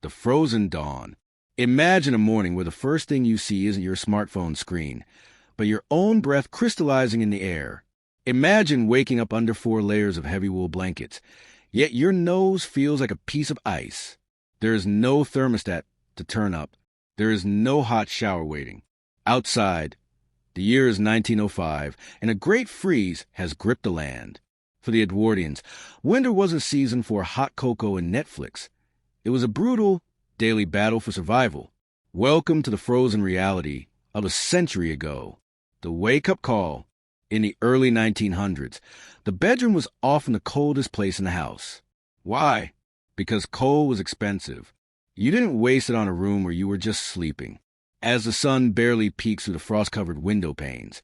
the frozen dawn. Imagine a morning where the first thing you see isn't your smartphone screen, but your own breath crystallizing in the air. Imagine waking up under 4 layers of heavy wool blankets, yet your nose feels like a piece of ice. There is no thermostat to turn up. There is no hot shower waiting. Outside, the year is 1905, and a great freeze has gripped the land. For the Edwardians, winter wasn't a season for hot cocoa and Netflix. It was a brutal, daily battle for survival. Welcome to the frozen reality of a century ago. The wake-up call. In the early 1900s, the bedroom was often the coldest place in the house. Why? Because coal was expensive. You didn't waste it on a room where you were just sleeping. As the sun barely peeks through the frost-covered window panes,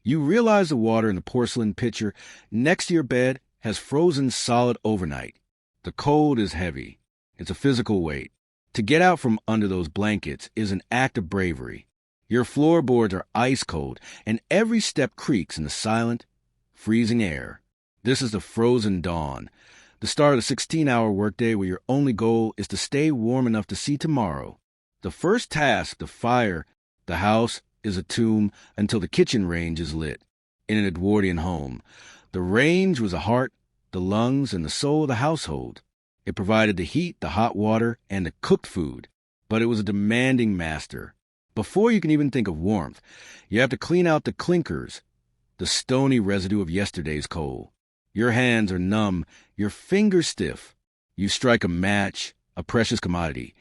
you realize the water in the porcelain pitcher next to your bed has frozen solid overnight. The cold is heavy. It's a physical weight. To get out from under those blankets is an act of bravery. Your floorboards are ice cold, and every step creaks in the silent, freezing air. This is the frozen dawn, the start of the 16-hour workday where your only goal is to stay warm enough to see tomorrow. The first task to fire the house is a tomb until the kitchen range is lit. In an Edwardian home, the range was the heart, the lungs, and the soul of the household. It provided the heat, the hot water, and the cooked food, but it was a demanding master. Before you can even think of warmth, you have to clean out the clinkers, the stony residue of yesterday's coal. Your hands are numb, your fingers stiff. You strike a match, a precious commodity,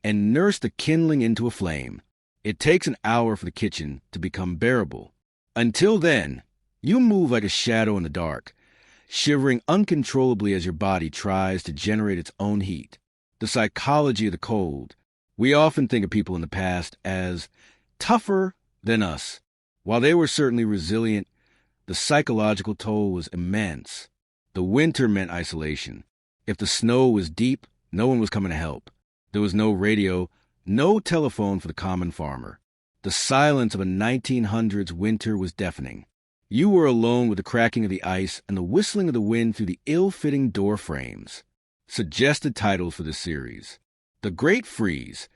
and nurse the kindling into a flame. It takes an hour for the kitchen to become bearable. Until then, you move like a shadow in the dark, shivering uncontrollably as your body tries to generate its own heat. The psychology of the cold. We often think of people in the past as tougher than us. While they were certainly resilient, the psychological toll was immense. The winter meant isolation. If the snow was deep, no one was coming to help. There was no radio, no telephone for the common farmer. The silence of a 1900s winter was deafening. You were alone with the cracking of the ice and the whistling of the wind through the ill-fitting door frames. Suggested titles for this series: The Great Freeze,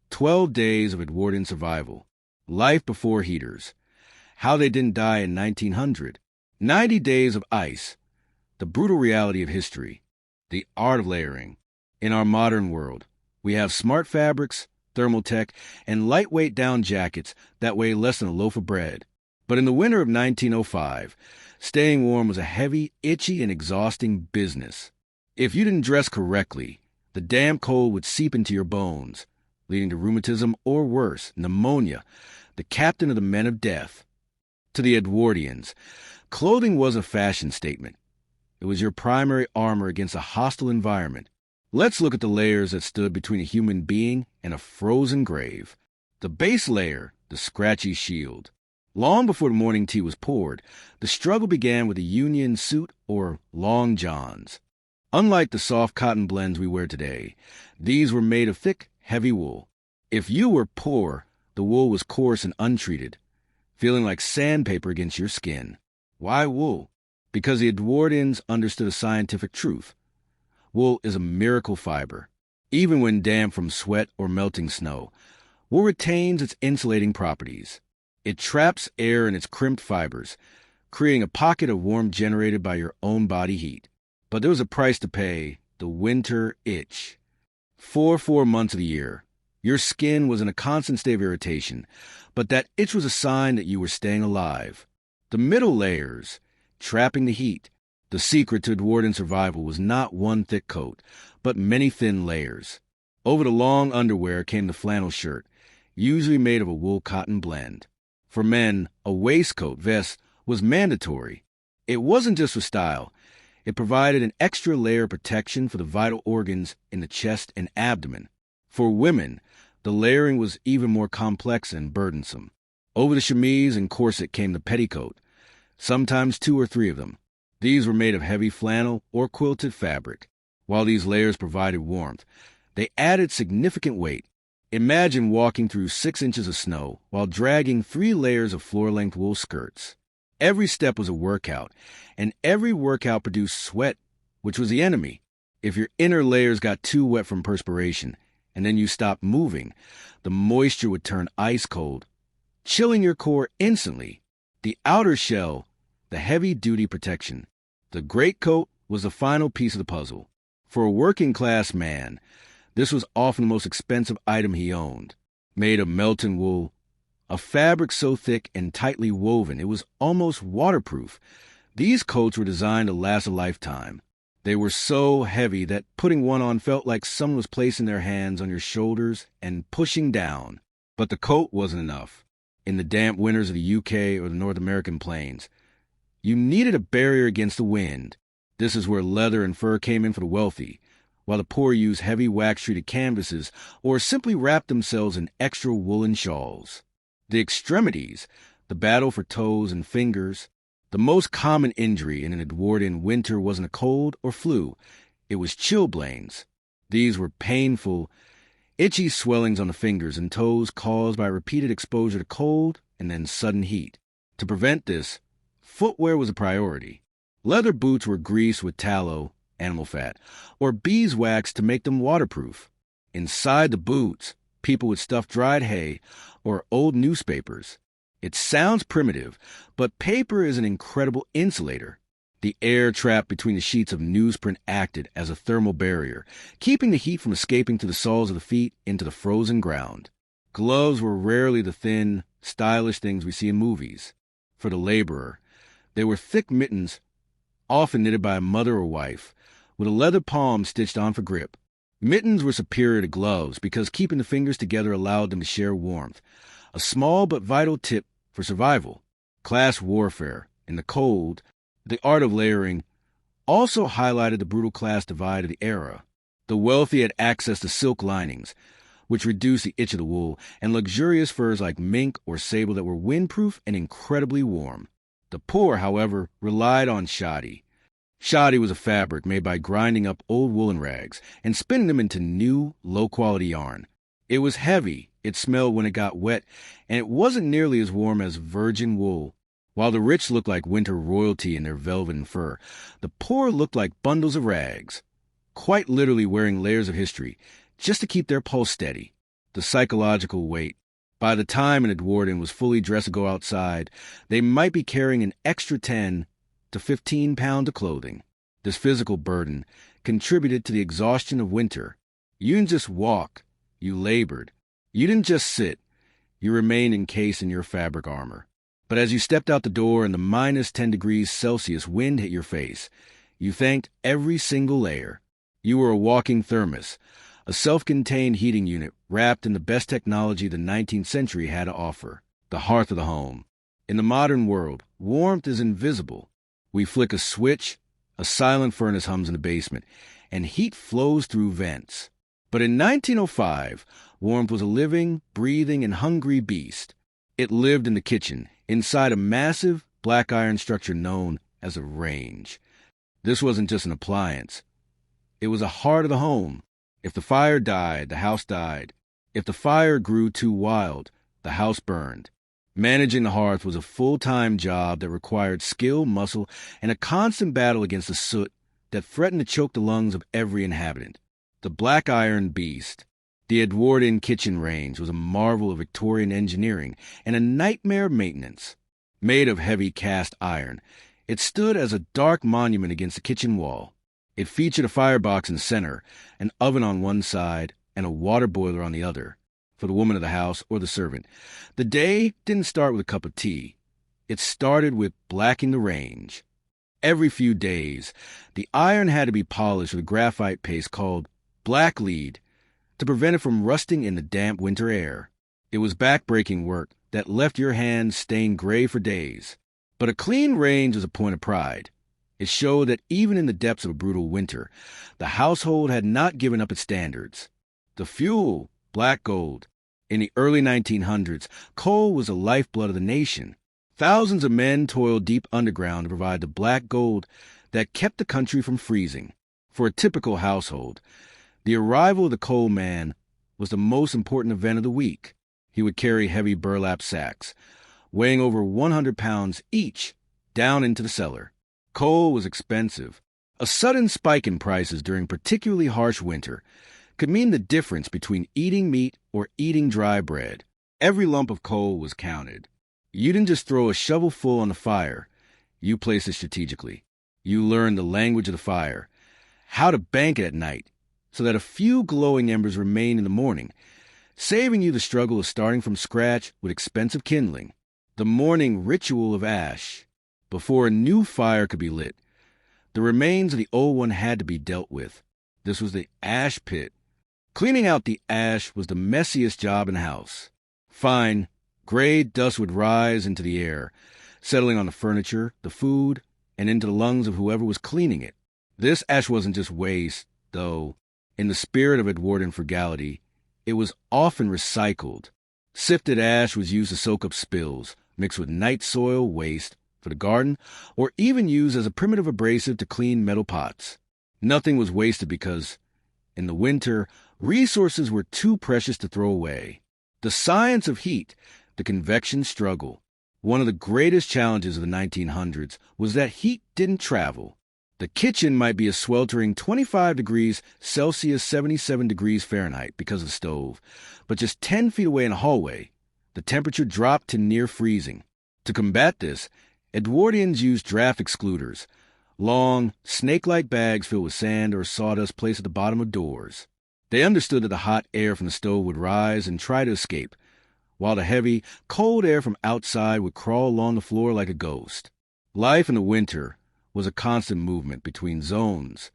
12 Days of Edwardian Survival, Life Before Heaters, How They Didn't Die in 1900, 90 Days of Ice, The Brutal Reality of History, The Art of Layering. In our modern world, we have smart fabrics, thermal tech, and lightweight down jackets that weigh less than a loaf of bread. But in the winter of 1905, staying warm was a heavy, itchy, and exhausting business. If you didn't dress correctly, the damp cold would seep into your bones, leading to rheumatism or worse, pneumonia, the captain of the men of death. To the Edwardians, clothing was a fashion statement. It was your primary armor against a hostile environment. Let's look at the layers that stood between a human being and a frozen grave. The base layer, the scratchy shield. Long before the morning tea was poured, the struggle began with a union suit or long johns. Unlike the soft cotton blends we wear today, these were made of thick, heavy wool. If you were poor, the wool was coarse and untreated, feeling like sandpaper against your skin. Why wool? Because the Edwardians understood a scientific truth. Wool is a miracle fiber. Even when damp from sweat or melting snow, wool retains its insulating properties. It traps air in its crimped fibers, creating a pocket of warmth generated by your own body heat. But there was a price to pay: the winter itch. For 4 months of the year, your skin was in a constant state of irritation, but that itch was a sign that you were staying alive. The middle layers, trapping the heat. The secret to Edwardian survival was not one thick coat, but many thin layers. Over the long underwear came the flannel shirt, usually made of a wool-cotton blend. For men, a waistcoat vest was mandatory. It wasn't just for style. It provided an extra layer of protection for the vital organs in the chest and abdomen. For women, the layering was even more complex and burdensome. Over the chemise and corset came the petticoat, sometimes 2 or 3 of them. These were made of heavy flannel or quilted fabric. While these layers provided warmth, they added significant weight. Imagine walking through 6 inches of snow while dragging 3 layers of floor-length wool skirts. Every step was a workout, and every workout produced sweat, which was the enemy. If your inner layers got too wet from perspiration, and then you stopped moving, the moisture would turn ice cold, chilling your core instantly. The outer shell, the heavy-duty protection. The greatcoat was the final piece of the puzzle. For a working-class man, this was often the most expensive item he owned. Made of melting wool, a fabric so thick and tightly woven it was almost waterproof. These coats were designed to last a lifetime. They were so heavy that putting one on felt like someone was placing their hands on your shoulders and pushing down. But the coat wasn't enough. In the damp winters of the UK or the North American plains, you needed a barrier against the wind. This is where leather and fur came in for the wealthy, while the poor used heavy wax-treated canvases or simply wrapped themselves in extra woolen shawls. The extremities, the battle for toes and fingers. The most common injury in an Edwardian winter wasn't a cold or flu. It was chilblains. These were painful, itchy swellings on the fingers and toes caused by repeated exposure to cold and then sudden heat. To prevent this, footwear was a priority. Leather boots were greased with tallow, animal fat, or beeswax to make them waterproof. Inside the boots, people would stuff dried hay or old newspapers. It sounds primitive, but paper is an incredible insulator. The air trapped between the sheets of newsprint acted as a thermal barrier, keeping the heat from escaping to the soles of the feet into the frozen ground. Gloves were rarely the thin, stylish things we see in movies. For the laborer, they were thick mittens, often knitted by a mother or wife, with a leather palm stitched on for grip. Mittens were superior to gloves because keeping the fingers together allowed them to share warmth, a small but vital tip for survival. Class warfare, in the cold, the art of layering, also highlighted the brutal class divide of the era. The wealthy had access to silk linings, which reduced the itch of the wool, and luxurious furs like mink or sable that were windproof and incredibly warm. The poor, however, relied on shoddy. Shoddy was a fabric made by grinding up old woolen rags and spinning them into new, low-quality yarn. It was heavy, it smelled when it got wet, and it wasn't nearly as warm as virgin wool. While the rich looked like winter royalty in their velvet and fur, the poor looked like bundles of rags, quite literally wearing layers of history, just to keep their pulse steady. The psychological weight. By the time an Edwardian was fully dressed to go outside, they might be carrying an extra 10 to 15 pounds of clothing. This physical burden contributed to the exhaustion of winter. You didn't just walk, you labored. You didn't just sit, you remained encased in your fabric armor. But as you stepped out the door and the minus 10 degrees Celsius wind hit your face, you thanked every single layer. You were a walking thermos, a self-contained heating unit wrapped in the best technology the 19th century had to offer, the hearth of the home. In the modern world, warmth is invisible. We flick a switch, a silent furnace hums in the basement, and heat flows through vents. But in 1905, warmth was a living, breathing, and hungry beast. It lived in the kitchen, inside a massive black iron structure known as a range. This wasn't just an appliance. It was a heart of the home. If the fire died, the house died. If the fire grew too wild, the house burned. Managing the hearth was a full-time job that required skill, muscle, and a constant battle against the soot that threatened to choke the lungs of every inhabitant. The black iron beast. The Edwardian kitchen range was a marvel of Victorian engineering and a nightmare of maintenance. Made of heavy cast iron, it stood as a dark monument against the kitchen wall. It featured a firebox in the center, an oven on one side, and a water boiler on the other, for the woman of the house or the servant. The day didn't start with a cup of tea. It started with blacking the range. Every few days, the iron had to be polished with a graphite paste called black lead to prevent it from rusting in the damp winter air. It was back-breaking work that left your hands stained gray for days. But a clean range was a point of pride. It showed that even in the depths of a brutal winter, the household had not given up its standards. The fuel, black gold. In the early 1900s, coal was the lifeblood of the nation. Thousands of men toiled deep underground to provide the black gold that kept the country from freezing. For a typical household, the arrival of the coal man was the most important event of the week. He would carry heavy burlap sacks, weighing over 100 pounds each, down into the cellar. Coal was expensive. A sudden spike in prices during particularly harsh winter could mean the difference between eating meat or eating dry bread. Every lump of coal was counted. You didn't just throw a shovelful on the fire. You placed it strategically. You learned the language of the fire, how to bank it at night, so that a few glowing embers remained in the morning, saving you the struggle of starting from scratch with expensive kindling. The morning ritual of ash. Before a new fire could be lit, the remains of the old one had to be dealt with. This was the ash pit. Cleaning out the ash was the messiest job in the house. Fine, gray dust would rise into the air, settling on the furniture, the food, and into the lungs of whoever was cleaning it. This ash wasn't just waste, though. In the spirit of Edwardian frugality, it was often recycled. Sifted ash was used to soak up spills, mixed with night soil waste for the garden, or even used as a primitive abrasive to clean metal pots. Nothing was wasted because, in the winter, resources were too precious to throw away. The science of heat, the convection struggle. One of the greatest challenges of the 1900s was that heat didn't travel. The kitchen might be a sweltering 25 degrees Celsius, 77 degrees Fahrenheit because of the stove, but just 10 feet away in a hallway, the temperature dropped to near freezing. To combat this, Edwardians used draft excluders, long, snake-like bags filled with sand or sawdust placed at the bottom of doors. They understood that the hot air from the stove would rise and try to escape, while the heavy, cold air from outside would crawl along the floor like a ghost. Life in the winter was a constant movement between zones.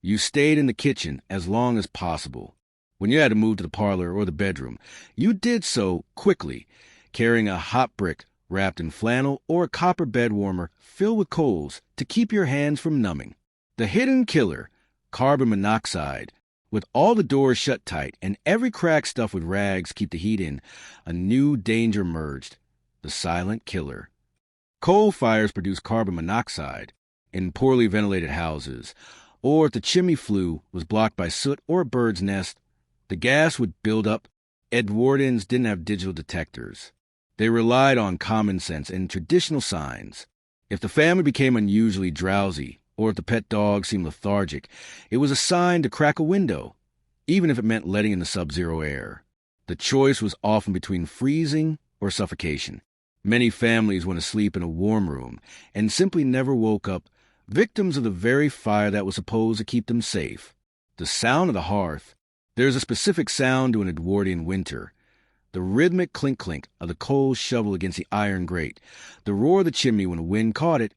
You stayed in the kitchen as long as possible. When you had to move to the parlor or the bedroom, you did so quickly, carrying a hot brick wrapped in flannel or a copper bed warmer filled with coals to keep your hands from numbing. The hidden killer, carbon monoxide, with all the doors shut tight and every crack stuffed with rags keep the heat in, a new danger emerged, the silent killer. Coal fires produce carbon monoxide in poorly ventilated houses, or if the chimney flue was blocked by soot or a bird's nest, the gas would build up. Edwardians didn't have digital detectors. They relied on common sense and traditional signs. If the family became unusually drowsy, or if the pet dog seemed lethargic, it was a sign to crack a window, even if it meant letting in the sub-zero air. The choice was often between freezing or suffocation. Many families went to sleep in a warm room and simply never woke up, victims of the very fire that was supposed to keep them safe. The sound of the hearth. There's a specific sound to an Edwardian winter. The rhythmic clink-clink of the coal shovel against the iron grate, the roar of the chimney when the wind caught it,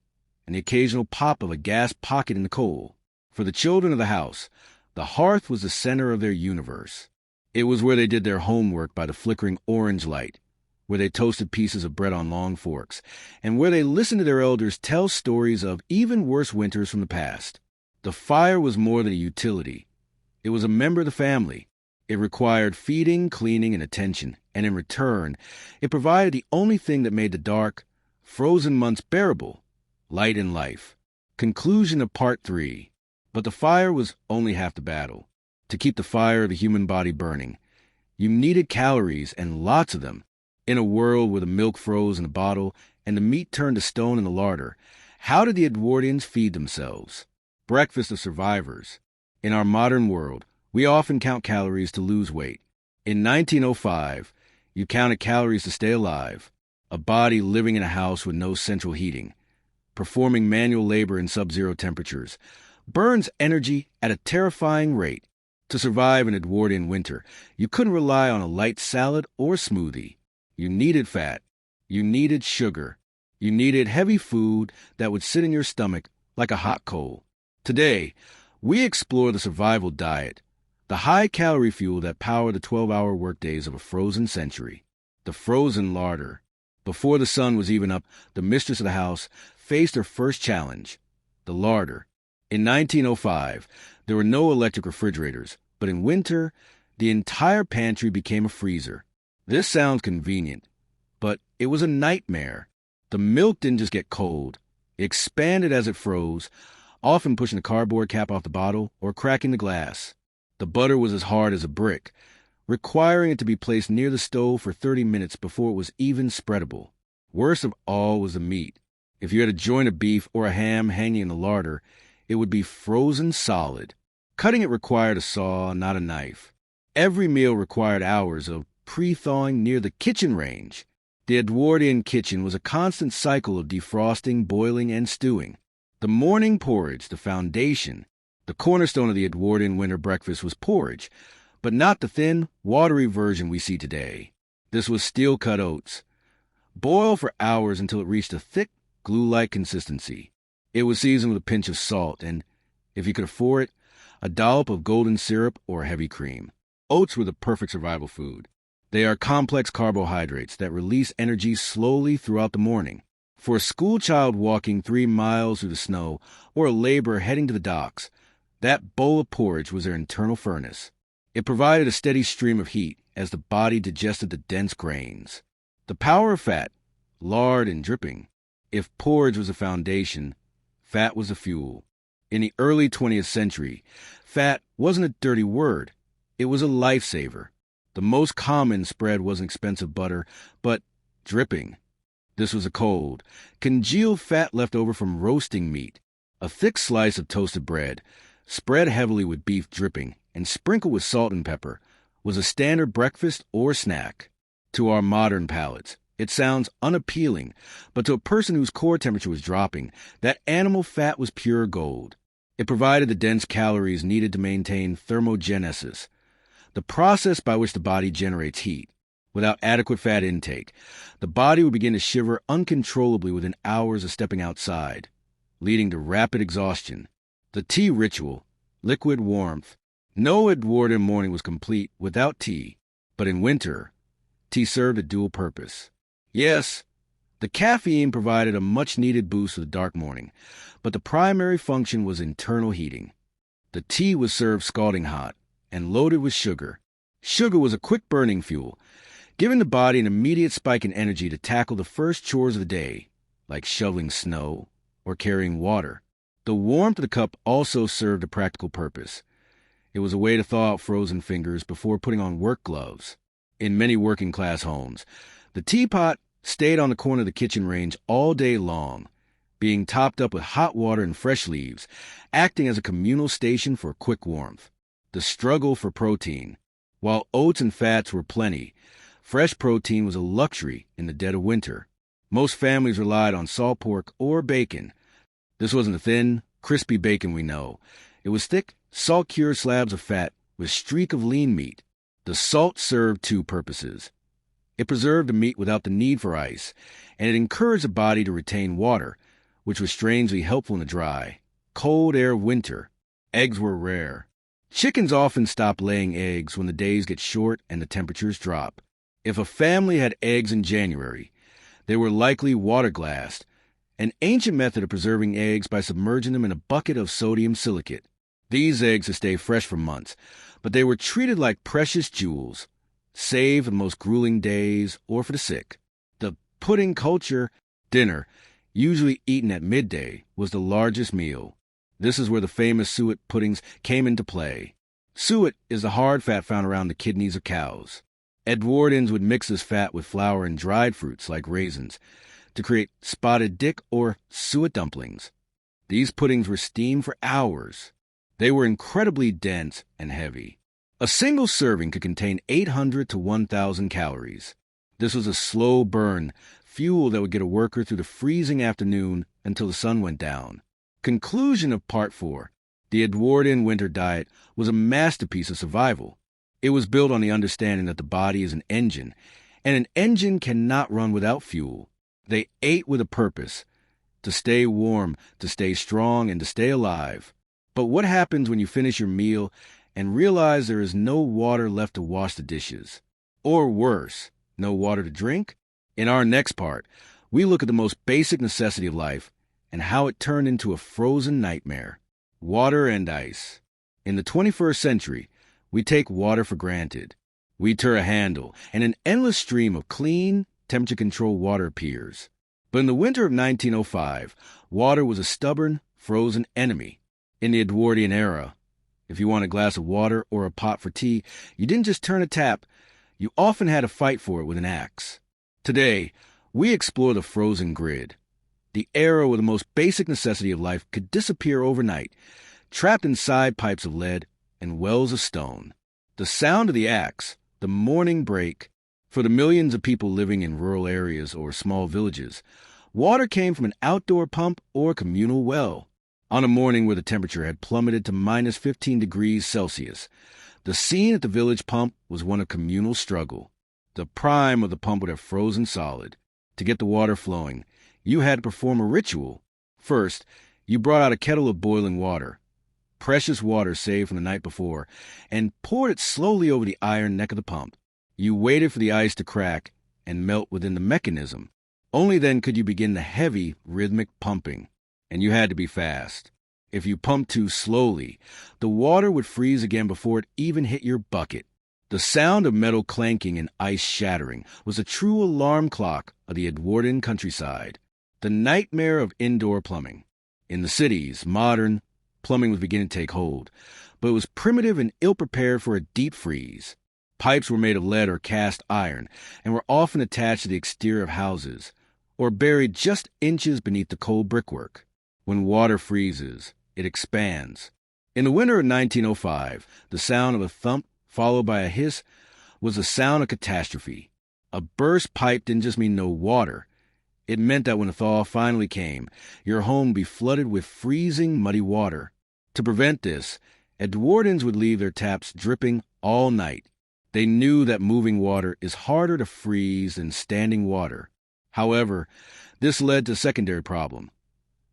and the occasional pop of a gas pocket in the coal. For the children of the house, the hearth was the center of their universe. It was where they did their homework by the flickering orange light, where they toasted pieces of bread on long forks, and where they listened to their elders tell stories of even worse winters from the past. The fire was more than a utility. It was a member of the family. It required feeding, cleaning, and attention, and in return, it provided the only thing that made the dark, frozen months bearable, light in life. Conclusion of Part 3. But the fire was only half the battle. To keep the fire of the human body burning, you needed calories, and lots of them. In a world where the milk froze in the bottle and the meat turned to stone in the larder, how did the Edwardians feed themselves? Breakfast of survivors. In our modern world, we often count calories to lose weight. In 1905, you counted calories to stay alive, a body living in a house with no central heating, performing manual labor in sub-zero temperatures, burns energy at a terrifying rate. To survive an Edwardian winter, you couldn't rely on a light salad or smoothie. You needed fat. You needed sugar. You needed heavy food that would sit in your stomach like a hot coal. Today, we explore the survival diet, the high-calorie fuel that powered the 12-hour workdays of a frozen century. The frozen larder. Before the sun was even up, the mistress of the house faced her first challenge, the larder. In 1905, there were no electric refrigerators, but in winter, the entire pantry became a freezer. This sounds convenient, but it was a nightmare. The milk didn't just get cold. It expanded as it froze, often pushing the cardboard cap off the bottle or cracking the glass. The butter was as hard as a brick, requiring it to be placed near the stove for 30 minutes before it was even spreadable. Worst of all was the meat. If you had a joint of beef or a ham hanging in the larder, it would be frozen solid. Cutting it required a saw, not a knife. Every meal required hours of pre-thawing near the kitchen range. The Edwardian kitchen was a constant cycle of defrosting, boiling, and stewing. The morning porridge, the foundation. The cornerstone of the Edwardian winter breakfast was porridge, but not the thin, watery version we see today. This was steel-cut oats. Boil for hours until it reached a thick, glue-like consistency. It was seasoned with a pinch of salt and, if you could afford it, a dollop of golden syrup or heavy cream. Oats were the perfect survival food. They are complex carbohydrates that release energy slowly throughout the morning. For a schoolchild walking 3 miles through the snow or a laborer heading to the docks, that bowl of porridge was their internal furnace. It provided a steady stream of heat as the body digested the dense grains. The power of fat, lard and dripping. If porridge was a foundation, fat was the fuel. In the early 20th century, fat wasn't a dirty word. It was a lifesaver. The most common spread wasn't expensive butter, but dripping. This was a cold, congealed fat left over from roasting meat. A thick slice of toasted bread, spread heavily with beef dripping and sprinkled with salt and pepper, was a standard breakfast or snack. To our modern palates, it sounds unappealing, but to a person whose core temperature was dropping, that animal fat was pure gold. It provided the dense calories needed to maintain thermogenesis, the process by which the body generates heat. Without adequate fat intake, the body would begin to shiver uncontrollably within hours of stepping outside, leading to rapid exhaustion. The tea ritual, liquid warmth. No Edwardian morning was complete without tea, but in winter, tea served a dual purpose. Yes, the caffeine provided a much-needed boost for the dark morning, but the primary function was internal heating. The tea was served scalding hot and loaded with sugar. Sugar was a quick-burning fuel, giving the body an immediate spike in energy to tackle the first chores of the day, like shoveling snow or carrying water. The warmth of the cup also served a practical purpose. It was a way to thaw out frozen fingers before putting on work gloves. In many working-class homes, the teapot stayed on the corner of the kitchen range all day long, being topped up with hot water and fresh leaves, acting as a communal station for quick warmth. The struggle for protein. While oats and fats were plenty, fresh protein was a luxury in the dead of winter. Most families relied on salt pork or bacon. This wasn't the thin, crispy bacon we know. It was thick, salt-cured slabs of fat with a streak of lean meat. The salt served two purposes. It preserved the meat without the need for ice, and it encouraged the body to retain water, which was strangely helpful in the dry, cold air of winter. Eggs were rare. Chickens often stop laying eggs when the days get short and the temperatures drop. If a family had eggs in January, they were likely water-glassed, an ancient method of preserving eggs by submerging them in a bucket of sodium silicate. These eggs would stay fresh for months, but they were treated like precious jewels, saved for the most grueling days or for the sick. The pudding culture, dinner, usually eaten at midday, was the largest meal. This is where the famous suet puddings came into play. Suet is the hard fat found around the kidneys of cows. Edwardians would mix this fat with flour and dried fruits like raisins to create spotted dick or suet dumplings. These puddings were steamed for hours. They were incredibly dense and heavy. A single serving could contain 800 to 1,000 calories. This was a slow burn, fuel that would get a worker through the freezing afternoon until the sun went down. Conclusion of Part 4. The Edwardian winter diet was a masterpiece of survival. It was built on the understanding that the body is an engine, and an engine cannot run without fuel. They ate with a purpose, to stay warm, to stay strong, and to stay alive. But what happens when you finish your meal and realize there is no water left to wash the dishes? Or worse, no water to drink? In our next part, we look at the most basic necessity of life and how it turned into a frozen nightmare. Water and ice. In the 21st century, we take water for granted. We turn a handle, and an endless stream of clean, temperature-controlled water appears. But in the winter of 1905, water was a stubborn, frozen enemy. In the Edwardian era, if you want a glass of water or a pot for tea, you didn't just turn a tap, you often had to fight for it with an axe. Today, we explore the frozen grid, the era where the most basic necessity of life could disappear overnight, trapped inside pipes of lead and wells of stone. The sound of the axe, the morning break, for the millions of people living in rural areas or small villages, water came from an outdoor pump or communal well. On a morning where the temperature had plummeted to minus 15 degrees Celsius, the scene at the village pump was one of communal struggle. The prime of the pump would have frozen solid. To get the water flowing, you had to perform a ritual. First, you brought out a kettle of boiling water, precious water saved from the night before, and poured it slowly over the iron neck of the pump. You waited for the ice to crack and melt within the mechanism. Only then could you begin the heavy, rhythmic pumping, and you had to be fast. If you pumped too slowly, the water would freeze again before it even hit your bucket. The sound of metal clanking and ice shattering was a true alarm clock of the Edwardian countryside, the nightmare of indoor plumbing. In the cities, modern plumbing was beginning to take hold, but it was primitive and ill-prepared for a deep freeze. Pipes were made of lead or cast iron and were often attached to the exterior of houses or buried just inches beneath the cold brickwork. When water freezes, it expands. In the winter of 1905, the sound of a thump followed by a hiss was the sound of catastrophe. A burst pipe didn't just mean no water. It meant that when the thaw finally came, your home would be flooded with freezing, muddy water. To prevent this, Edwardians would leave their taps dripping all night. They knew that moving water is harder to freeze than standing water. However, this led to a secondary problem.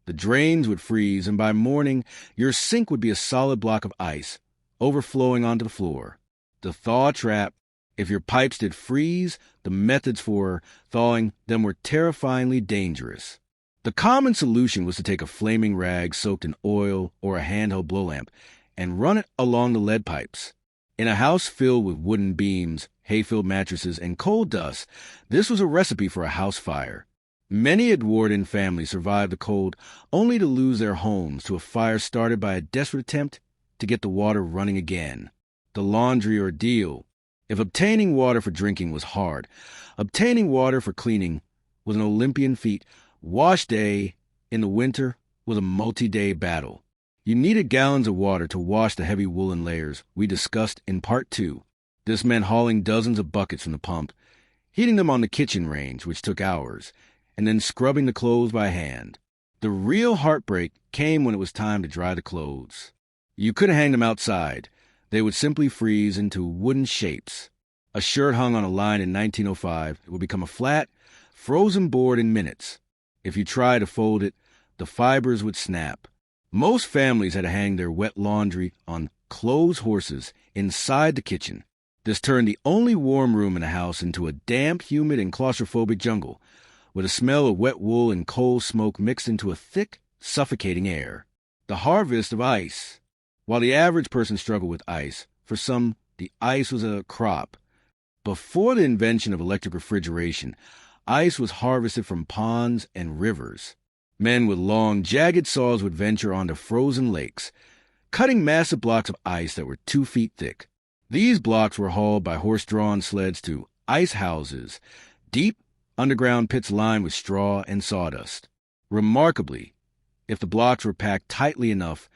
The drains would freeze, and by morning, your sink would be a solid block of ice, overflowing onto the floor. The thaw trap: if your pipes did freeze, the methods for thawing them were terrifyingly dangerous. The common solution was to take a flaming rag soaked in oil or a handheld blow lamp and run it along the lead pipes. In a house filled with wooden beams, hay-filled mattresses, and coal dust, this was a recipe for a house fire. Many Edwardian families survived the cold only to lose their homes to a fire started by a desperate attempt to get the water running again. The laundry ordeal. If obtaining water for drinking was hard, obtaining water for cleaning was an Olympian feat. Wash day in the winter was a multi-day battle. You needed gallons of water to wash the heavy woolen layers we discussed in Part 2. This meant hauling dozens of buckets from the pump, heating them on the kitchen range, which took hours, and then scrubbing the clothes by hand. The real heartbreak came when it was time to dry the clothes. You couldn't hang them outside. They would simply freeze into wooden shapes. A shirt hung on a line in 1905 would become a flat, frozen board in minutes. If you tried to fold it, the fibers would snap. Most families had to hang their wet laundry on clothes horses inside the kitchen. This turned the only warm room in the house into a damp, humid, and claustrophobic jungle, with a smell of wet wool and coal smoke mixed into a thick, suffocating air. The harvest of ice. While the average person struggled with ice, for some, the ice was a crop. Before the invention of electric refrigeration, ice was harvested from ponds and rivers. Men with long, jagged saws would venture onto frozen lakes, cutting massive blocks of ice that were 2 feet thick. These blocks were hauled by horse-drawn sleds to ice houses, deep underground pits lined with straw and sawdust. Remarkably, if the blocks were packed tightly enough,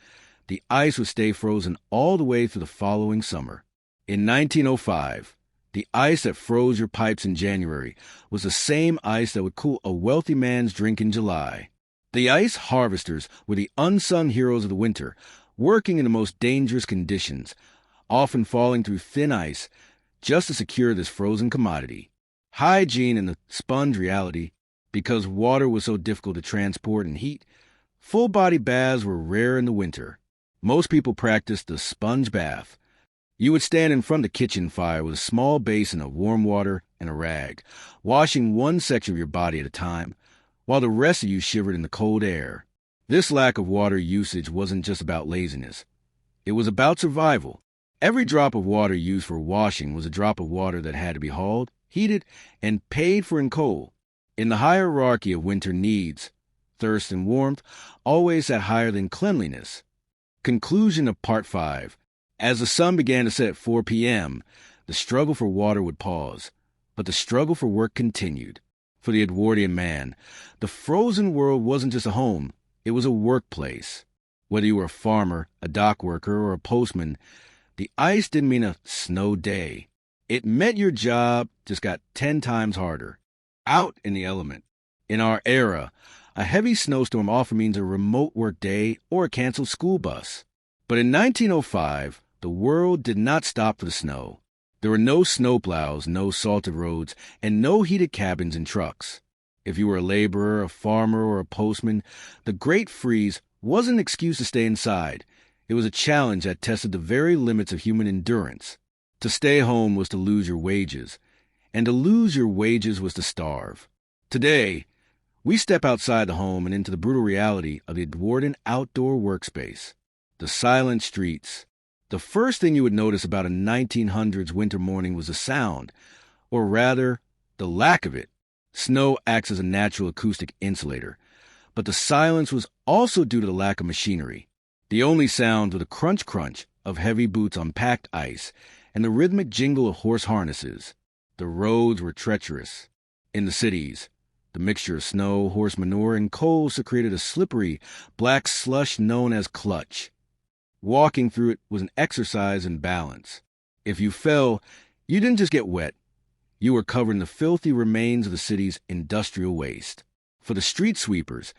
the ice would stay frozen all the way through the following summer. In 1905, the ice that froze your pipes in January was the same ice that would cool a wealthy man's drink in July. The ice harvesters were the unsung heroes of the winter, working in the most dangerous conditions, often falling through thin ice just to secure this frozen commodity. Hygiene and the sponge reality. Because water was so difficult to transport and heat, full-body baths were rare in the winter. Most people practiced the sponge bath. You would stand in front of the kitchen fire with a small basin of warm water and a rag, washing one section of your body at a time, while the rest of you shivered in the cold air. This lack of water usage wasn't just about laziness. It was about survival. Every drop of water used for washing was a drop of water that had to be hauled, heated, and paid for in coal. In the hierarchy of winter needs, thirst and warmth always sat higher than cleanliness. Conclusion of Part 5. As the sun began to set at 4 p.m., the struggle for water would pause, but the struggle for work continued. For the Edwardian man, the frozen world wasn't just a home, it was a workplace. Whether you were a farmer, a dock worker, or a postman, the ice didn't mean a snow day. It meant your job just got 10 times harder. Out in the element. In our era, a heavy snowstorm often means a remote work day or a canceled school bus. But in 1905, the world did not stop for the snow. There were no snowplows, no salted roads, and no heated cabins and trucks. If you were a laborer, a farmer, or a postman, the Great Freeze wasn't an excuse to stay inside. It was a challenge that tested the very limits of human endurance. To stay home was to lose your wages, and to lose your wages was to starve. Today, we step outside the home and into the brutal reality of the Edwardian outdoor workspace. The silent streets. The first thing you would notice about a 1900s winter morning was the sound, or rather, the lack of it. Snow acts as a natural acoustic insulator, but the silence was also due to the lack of machinery. The only sounds were the crunch-crunch of heavy boots on packed ice and the rhythmic jingle of horse harnesses. The roads were treacherous. In the cities, the mixture of snow, horse manure, and coal secreted a slippery, black slush known as clutch. Walking through it was an exercise in balance. If you fell, you didn't just get wet. You were covered in the filthy remains of the city's industrial waste. For the street sweepers,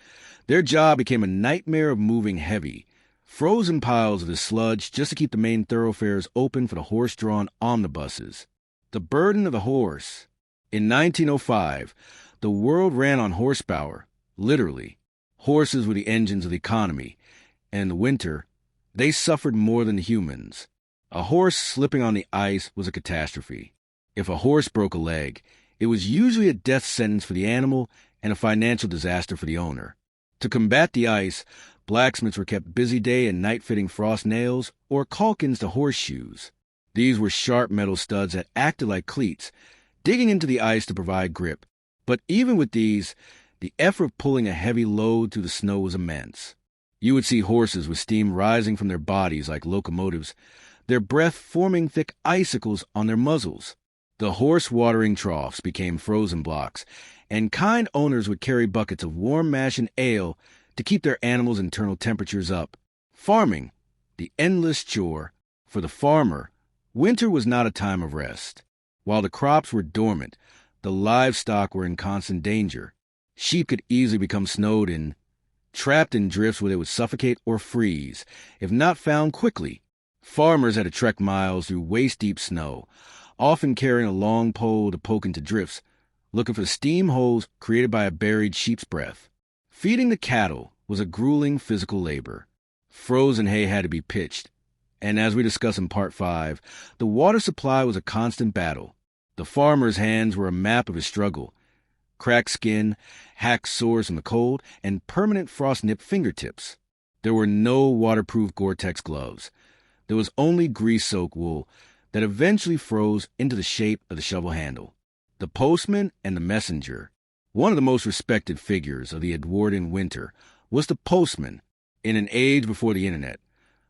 their job became a nightmare of moving heavy, frozen piles of the sludge just to keep the main thoroughfares open for the horse-drawn omnibuses. The burden of the horse. In 1905, the world ran on horsepower, literally. Horses were the engines of the economy, and in the winter, they suffered more than the humans. A horse slipping on the ice was a catastrophe. If a horse broke a leg, it was usually a death sentence for the animal and a financial disaster for the owner. To combat the ice, blacksmiths were kept busy day and night fitting frost nails or caulkins to horseshoes. These were sharp metal studs that acted like cleats, digging into the ice to provide grip. But even with these, the effort of pulling a heavy load through the snow was immense. You would see horses with steam rising from their bodies like locomotives, their breath forming thick icicles on their muzzles. The horse watering troughs became frozen blocks, and kind owners would carry buckets of warm mash and ale to keep their animals' internal temperatures up. Farming, the endless chore. For the farmer, winter was not a time of rest. While the crops were dormant, the livestock were in constant danger. Sheep could easily become snowed in, trapped in drifts where they would suffocate or freeze, if not found quickly. Farmers had to trek miles through waist-deep snow, often carrying a long pole to poke into drifts, looking for the steam holes created by a buried sheep's breath. Feeding the cattle was a grueling physical labor. Frozen hay had to be pitched, and as we discuss in Part 5, the water supply was a constant battle. The farmer's hands were a map of his struggle. Cracked skin, hacked sores from the cold, and permanent frost-nipped fingertips. There were no waterproof Gore-Tex gloves. There was only grease-soaked wool that eventually froze into the shape of the shovel handle. The postman and the messenger. One of the most respected figures of the Edwardian winter was the postman. In an age before the internet,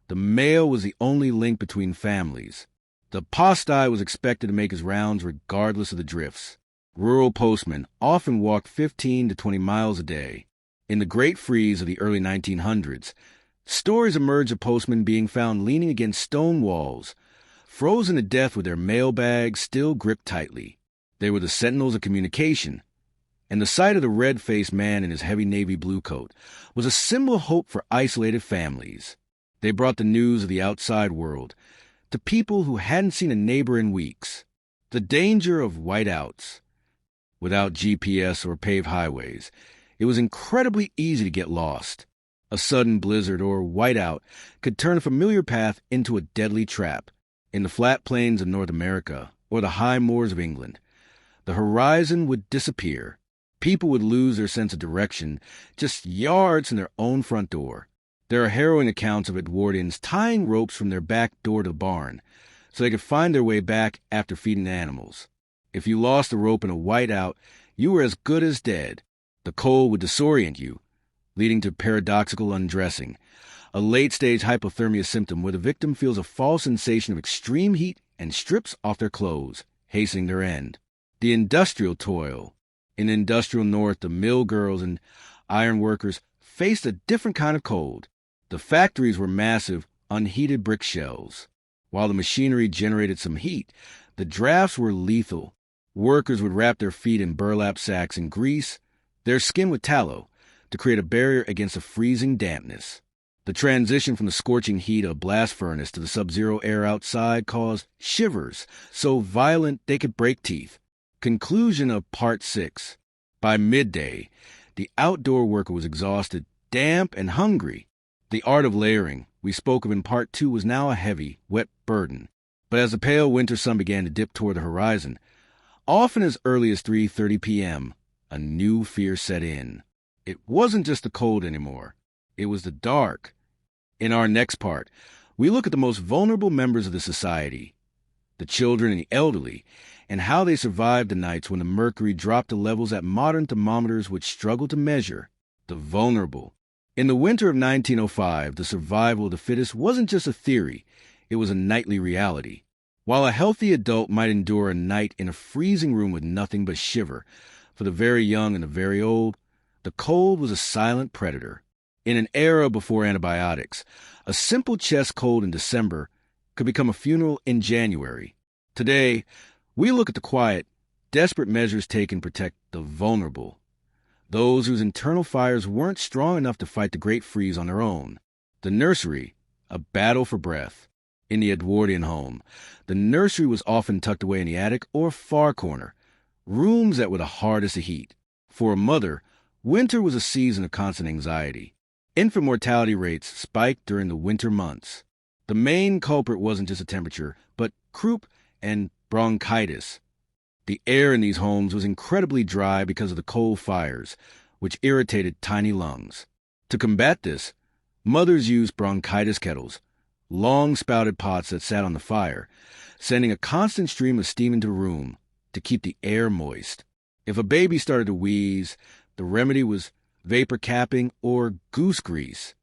the mail was the only link between families. The postie was expected to make his rounds regardless of the drifts. Rural postmen often walked 15 to 20 miles a day. In the Great Freeze of the early 1900s, stories emerged of postmen being found leaning against stone walls, frozen to death with their mailbags still gripped tightly. They were the sentinels of communication, and the sight of the red-faced man in his heavy navy blue coat was a symbol of hope for isolated families. They brought the news of the outside world to people who hadn't seen a neighbor in weeks. The danger of whiteouts. Without GPS or paved highways, it was incredibly easy to get lost. A sudden blizzard or whiteout could turn a familiar path into a deadly trap. In the flat plains of North America or the high moors of England, the horizon would disappear. People would lose their sense of direction just yards from their own front door. There are harrowing accounts of Edwardians tying ropes from their back door to the barn so they could find their way back after feeding the animals. If you lost a rope in a whiteout, you were as good as dead. The cold would disorient you, leading to paradoxical undressing, a late-stage hypothermia symptom where the victim feels a false sensation of extreme heat and strips off their clothes, hastening their end. The industrial toil. In the industrial north, the mill girls and iron workers faced a different kind of cold. The factories were massive, unheated brick shells. While the machinery generated some heat, the drafts were lethal. Workers would wrap their feet in burlap sacks and grease, their skin with tallow, to create a barrier against the freezing dampness. The transition from the scorching heat of a blast furnace to the sub-zero air outside caused shivers so violent they could break teeth. Conclusion of Part 6. By midday, the outdoor worker was exhausted, damp, and hungry. The art of layering, we spoke of in Part 2, was now a heavy, wet burden. But as the pale winter sun began to dip toward the horizon, often as early as 3:30 p.m., a new fear set in. It wasn't just the cold anymore. It was the dark. In our next part, we look at the most vulnerable members of the society, the children and the elderly, and how they survived the nights when the mercury dropped to levels that modern thermometers would struggle to measure. The vulnerable. In the winter of 1905, the survival of the fittest wasn't just a theory, it was a nightly reality. While a healthy adult might endure a night in a freezing room with nothing but shiver, for the very young and the very old, the cold was a silent predator. In an era before antibiotics, a simple chest cold in December could become a funeral in January. Today, we look at the quiet, desperate measures taken to protect the vulnerable, those whose internal fires weren't strong enough to fight the great freeze on their own. The nursery, a battle for breath. In the Edwardian home, the nursery was often tucked away in the attic or far corner, rooms that were the hardest to heat. For a mother, winter was a season of constant anxiety. Infant mortality rates spiked during the winter months. The main culprit wasn't just the temperature, but croup and bronchitis. The air in these homes was incredibly dry because of the coal fires, which irritated tiny lungs. To combat this, mothers used bronchitis kettles, long-spouted pots that sat on the fire, sending a constant stream of steam into the room to keep the air moist. If a baby started to wheeze, the remedy was vapor capping or goose grease.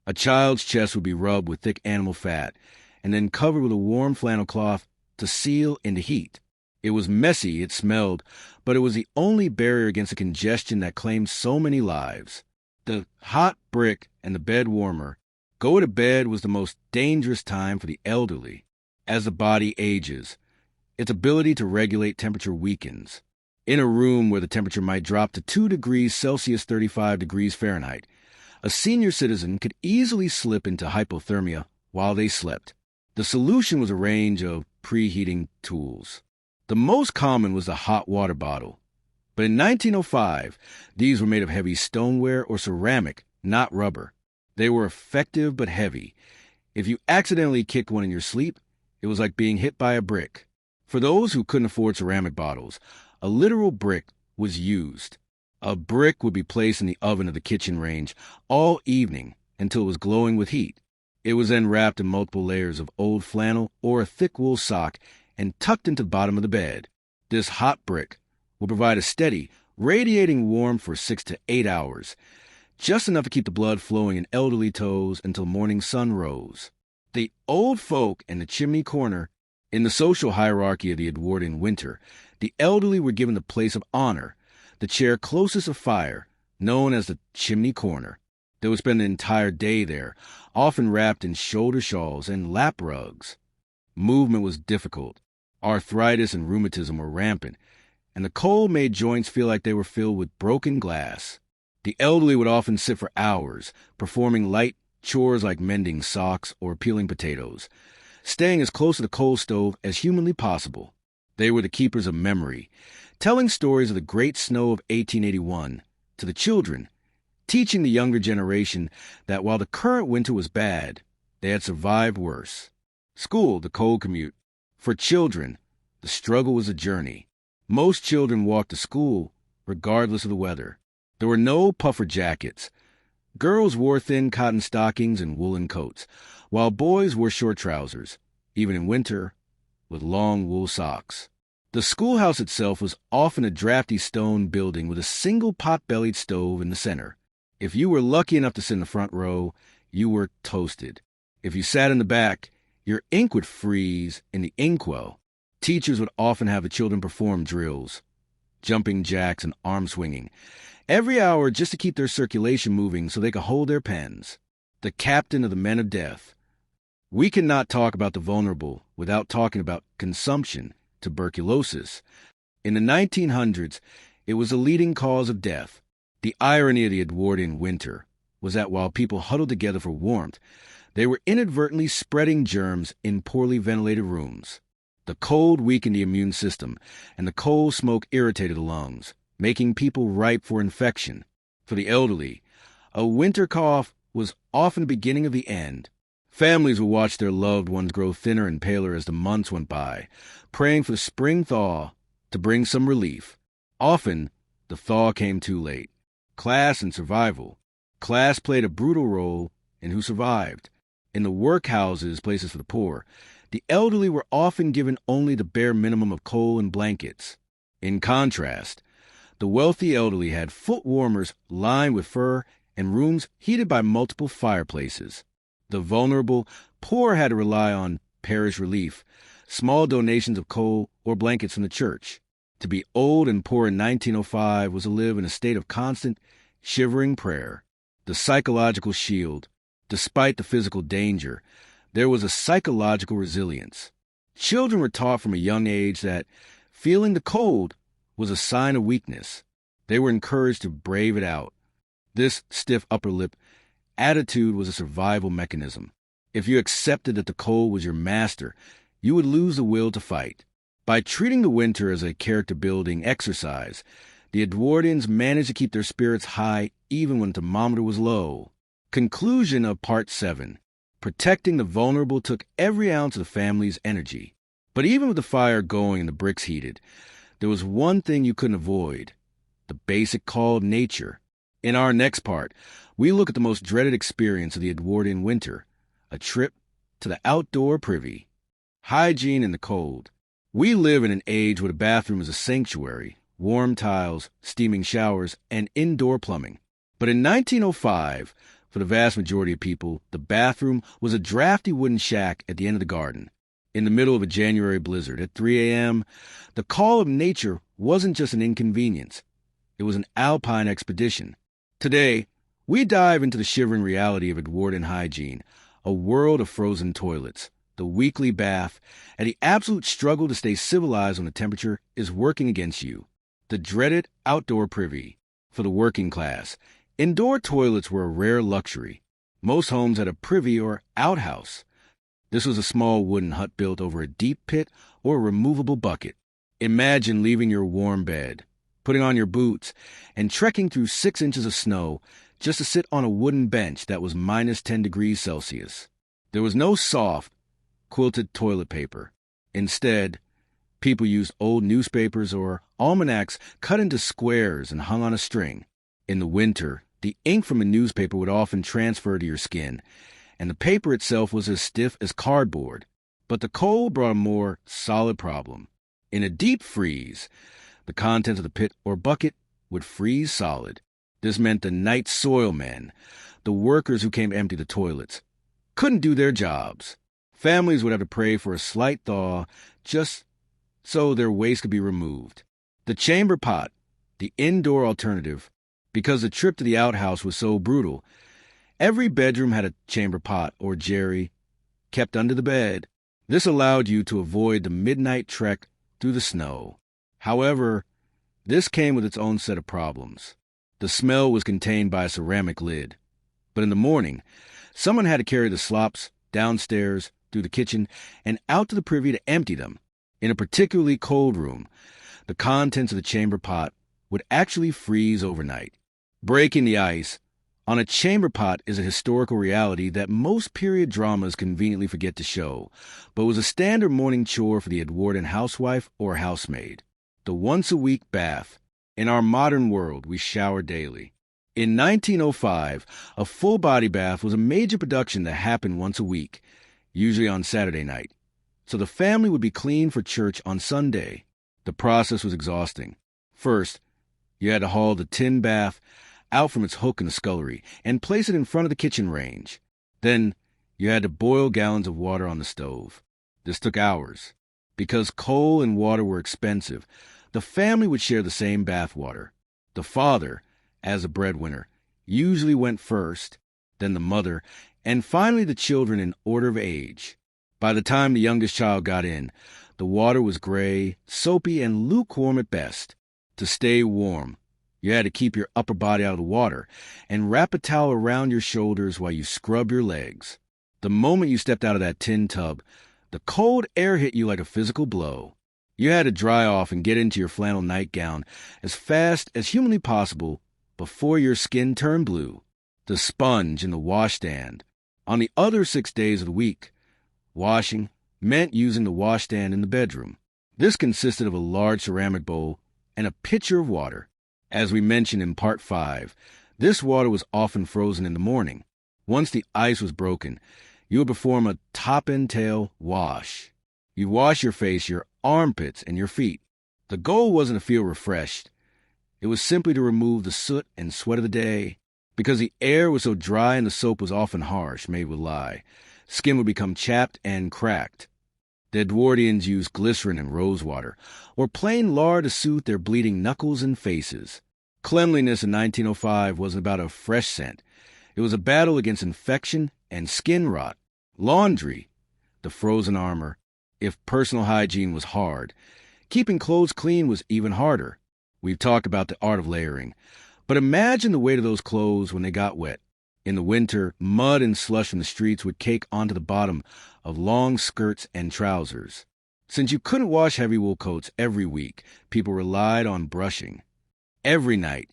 A child's chest would be rubbed with thick animal fat and then covered with a warm flannel cloth to seal in the heat. It was messy, it smelled, but it was the only barrier against the congestion that claimed so many lives. The hot brick and the bed warmer. Go to bed was the most dangerous time for the elderly. As the body ages, its ability to regulate temperature weakens. In a room where the temperature might drop to 2 degrees Celsius, 35 degrees Fahrenheit, a senior citizen could easily slip into hypothermia while they slept. The solution was a range of preheating tools. The most common was the hot water bottle. But in 1905, these were made of heavy stoneware or ceramic, not rubber. They were effective but heavy. If you accidentally kicked one in your sleep, it was like being hit by a brick. For those who couldn't afford ceramic bottles, a literal brick was used. A brick would be placed in the oven of the kitchen range all evening until it was glowing with heat. It was then wrapped in multiple layers of old flannel or a thick wool sock and tucked into the bottom of the bed. This hot brick would provide a steady, radiating warmth for 6 to 8 hours, just enough to keep the blood flowing in elderly toes until morning sun rose. The old folk in the chimney corner. In the social hierarchy of the Edwardian winter, the elderly were given the place of honor, the chair closest of fire, known as the chimney corner. They would spend the entire day there, often wrapped in shoulder shawls and lap rugs. Movement was difficult. Arthritis and rheumatism were rampant, and the cold made joints feel like they were filled with broken glass. The elderly would often sit for hours, performing light chores like mending socks or peeling potatoes, staying as close to the coal stove as humanly possible. They were the keepers of memory, telling stories of the great snow of 1881 to the children, teaching the younger generation that while the current winter was bad, they had survived worse. School, the cold commute. For children, the struggle was a journey. Most children walked to school regardless of the weather. There were no puffer jackets. Girls wore thin cotton stockings and woolen coats, while boys wore short trousers, even in winter, with long wool socks. The schoolhouse itself was often a drafty stone building with a single pot-bellied stove in the center. If you were lucky enough to sit in the front row, you were toasted. If you sat in the back, your ink would freeze in the inkwell. Teachers would often have the children perform drills, jumping jacks and arm swinging, every hour just to keep their circulation moving so they could hold their pens. the captain of the men of death. We cannot talk about the vulnerable without talking about consumption, tuberculosis. In the 1900s, it was the leading cause of death. The irony of the Edwardian winter was that while people huddled together for warmth, they were inadvertently spreading germs in poorly ventilated rooms. The cold weakened the immune system, and the coal smoke irritated the lungs, making people ripe for infection. For the elderly, a winter cough was often the beginning of the end. Families would watch their loved ones grow thinner and paler as the months went by, praying for the spring thaw to bring some relief. Often, the thaw came too late. Class and survival. Class played a brutal role in who survived. In the workhouses, places for the poor, the elderly were often given only the bare minimum of coal and blankets. In contrast, the wealthy elderly had foot warmers lined with fur and rooms heated by multiple fireplaces. The vulnerable poor had to rely on parish relief, small donations of coal or blankets from the church. To be old and poor in 1905 was to live in a state of constant, shivering prayer. The psychological shield. Despite the physical danger, there was a psychological resilience. Children were taught from a young age that feeling the cold was a sign of weakness. They were encouraged to brave it out. This stiff upper lip attitude was a survival mechanism. If you accepted that the cold was your master, you would lose the will to fight. By treating the winter as a character-building exercise, the Edwardians managed to keep their spirits high even when the thermometer was low. Conclusion of Part 7. Protecting the vulnerable took every ounce of the family's energy. But even with the fire going and the bricks heated, there was one thing you couldn't avoid: the basic call of nature. In our next part, we look at the most dreaded experience of the Edwardian winter, a trip to the outdoor privy. Hygiene in the cold. We live in an age where the bathroom is a sanctuary, warm tiles, steaming showers, and indoor plumbing. But in 1905, for the vast majority of people, the bathroom was a drafty wooden shack at the end of the garden. In the middle of a January blizzard at 3 a.m., the call of nature wasn't just an inconvenience. It was an alpine expedition. Today, we dive into the shivering reality of Edwardian hygiene, a world of frozen toilets, the weekly bath, and the absolute struggle to stay civilized when the temperature is working against you. The dreaded outdoor privy. For the working class, indoor toilets were a rare luxury. Most homes had a privy or outhouse. This was a small wooden hut built over a deep pit or a removable bucket. Imagine leaving your warm bed, putting on your boots, and trekking through 6 inches of snow just to sit on a wooden bench that was minus 10 degrees Celsius. There was no soft, quilted toilet paper. Instead, people used old newspapers or almanacs cut into squares and hung on a string. In the winter, the ink from a newspaper would often transfer to your skin, and the paper itself was as stiff as cardboard. But the cold brought a more solid problem. In a deep freeze, the contents of the pit or bucket would freeze solid. This meant the night soil men, the workers who came to empty the toilets, couldn't do their jobs. Families would have to pray for a slight thaw just so their waste could be removed. The chamber pot, the indoor alternative, because the trip to the outhouse was so brutal, every bedroom had a chamber pot or jerry kept under the bed. This allowed you to avoid the midnight trek through the snow. However, this came with its own set of problems. The smell was contained by a ceramic lid. But in the morning, someone had to carry the slops downstairs, through the kitchen, and out to the privy to empty them. In a particularly cold room, the contents of the chamber pot would actually freeze overnight. Breaking the ice on a chamber pot is a historical reality that most period dramas conveniently forget to show, but was a standard morning chore for the Edwardian housewife or housemaid. The once-a-week bath. In our modern world, we shower daily. In 1905, a full-body bath was a major production that happened once a week, usually on Saturday night. So the family would be clean for church on Sunday. The process was exhausting. First, you had to haul the tin bath out from its hook in the scullery and place it in front of the kitchen range. Then, you had to boil gallons of water on the stove. This took hours. Because coal and water were expensive, the family would share the same bath water. The father, as a breadwinner, usually went first. then the mother, and finally the children in order of age. By the time the youngest child got in, the water was gray, soapy, and lukewarm at best. To stay warm, you had to keep your upper body out of the water and wrap a towel around your shoulders while you scrub your legs. The moment you stepped out of that tin tub, the cold air hit you like a physical blow. You had to dry off and get into your flannel nightgown as fast as humanly possible before your skin turned blue. The sponge in the washstand. On the other 6 days of the week, washing meant using the washstand in the bedroom. This consisted of a large ceramic bowl and a pitcher of water. As we mentioned in Part 5, this water was often frozen in the morning. Once the ice was broken, you would perform a top and tail wash. You wash your face, your armpits, and your feet. The goal wasn't to feel refreshed. It was simply to remove the soot and sweat of the day. Because the air was so dry and the soap was often harsh, made with lye, skin would become chapped and cracked. The Edwardians used glycerin and rosewater, or plain lard to soothe their bleeding knuckles and faces. Cleanliness in 1905 wasn't about a fresh scent. It was a battle against infection and skin rot. Laundry, the frozen armor. If personal hygiene was hard, keeping clothes clean was even harder. We've talked about the art of layering. But imagine the weight of those clothes when they got wet. In the winter, mud and slush from the streets would cake onto the bottom of long skirts and trousers. Since you couldn't wash heavy wool coats every week, people relied on brushing. Every night,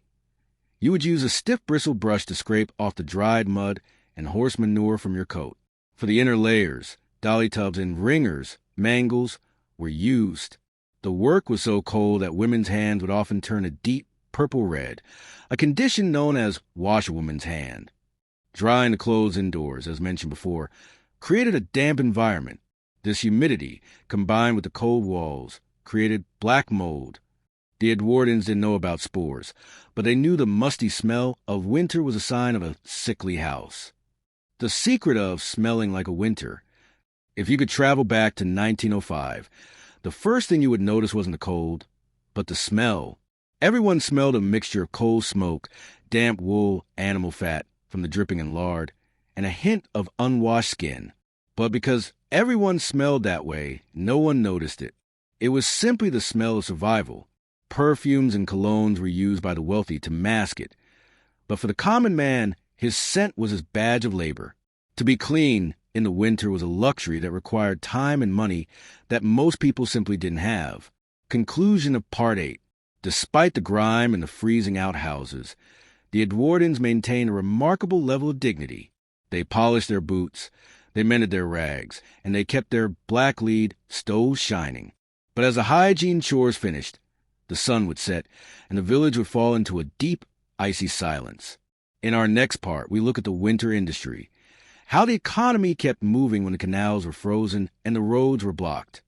you would use a stiff bristle brush to scrape off the dried mud and horse manure from your coat. For the inner layers, dolly tubs and wringers, mangles, were used. The work was so cold that women's hands would often turn a deep purple red, a condition known as washerwoman's hand. Drying the clothes indoors, as mentioned before, created a damp environment. This humidity, combined with the cold walls, created black mold. The Edwardians didn't know about spores, but they knew the musty smell of winter was a sign of a sickly house. The secret of smelling like a winter. If you could travel back to 1905, the first thing you would notice wasn't the cold, but the smell. Everyone smelled a mixture of coal smoke, damp wool, animal fat from the dripping in lard, and a hint of unwashed skin. But because everyone smelled that way, no one noticed it. It was simply the smell of survival. Perfumes and colognes were used by the wealthy to mask it. But for the common man, his scent was his badge of labor. To be clean in the winter was a luxury that required time and money that most people simply didn't have. Conclusion of Part 8. Despite the grime and the freezing outhouses, the Edwardians maintained a remarkable level of dignity. They polished their boots, they mended their rags, and they kept their black lead stoves shining. But as the hygiene chores finished, the sun would set, and the village would fall into a deep, icy silence. In our next part, we look at the winter industry, how the economy kept moving when the canals were frozen and the roads were blocked.